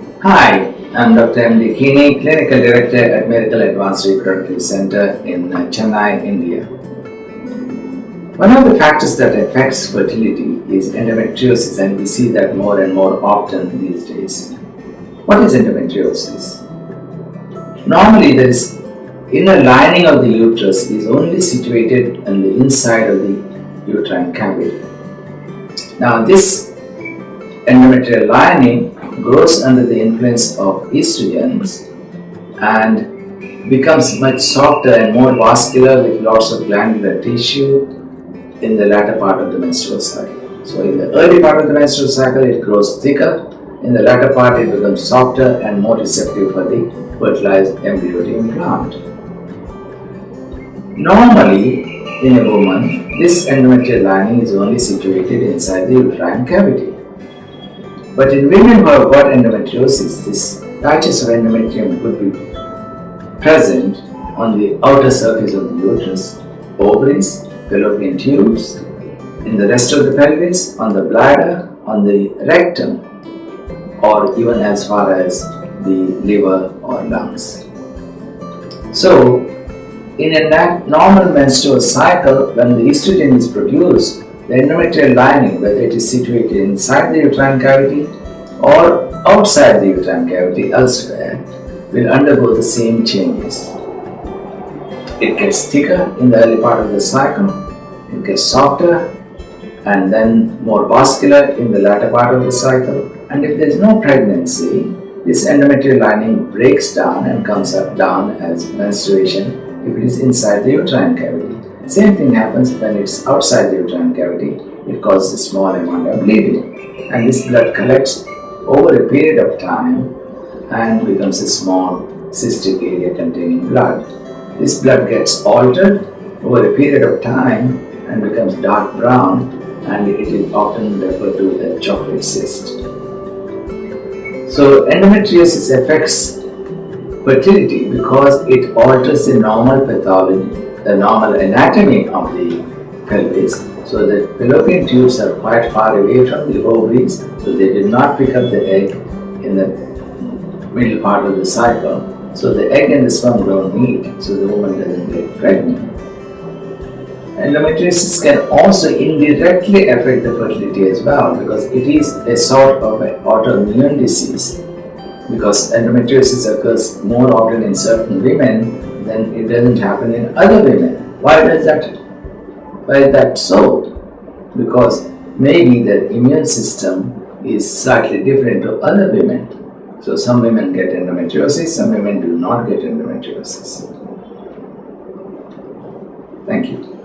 Hi, I'm Dr. M.D. Keeney, Clinical Director at Medical Advanced Reproductive Center in Chennai, India. One of the factors that affects fertility is endometriosis, and we see that more and more often these days. What is endometriosis? Normally, the inner lining of the uterus is only situated on the inside of the uterine cavity. Now, this endometrial lining grows under the influence of estrogens and becomes much softer and more vascular with lots of glandular tissue in the latter part of the menstrual cycle. So in the early part of the menstrual cycle it grows thicker, in the latter part it becomes softer and more receptive for the fertilized embryo to implant. Normally in a woman this endometrial lining is only situated inside the uterine cavity. But in women who have got endometriosis, these patches of endometrium could be present on the outer surface of the uterus, ovaries, fallopian tubes, in the rest of the pelvis, on the bladder, on the rectum, or even as far as the liver or lungs. So, in a normal menstrual cycle, when the estrogen is produced, the endometrial lining, whether it is situated inside the uterine cavity or outside the uterine cavity elsewhere, will undergo the same changes. It gets thicker in the early part of the cycle, it gets softer and then more vascular in the latter part of the cycle, and if there is no pregnancy, this endometrial lining breaks down and comes up down as menstruation if it is inside the uterine cavity. Same thing happens when it's outside the uterine cavity. It causes a small amount of bleeding, and this blood collects over a period of time and becomes a small cystic area containing blood. This blood gets altered over a period of time and becomes dark brown, and it is often referred to as chocolate cyst. So endometriosis affects fertility because it alters the normal pathology, the normal anatomy of the pelvis. So the fallopian tubes are quite far away from the ovaries, so they did not pick up the egg in the middle part of the cycle. So the egg and the sperm don't meet, so the woman doesn't get pregnant. Endometriosis can also indirectly affect the fertility as well, because it is a sort of an autoimmune disease. Because endometriosis occurs more often in certain women, then it doesn't happen in other women. Why is that so? Because maybe their immune system is slightly different to other women. So some women get endometriosis, some women do not get endometriosis. Thank you.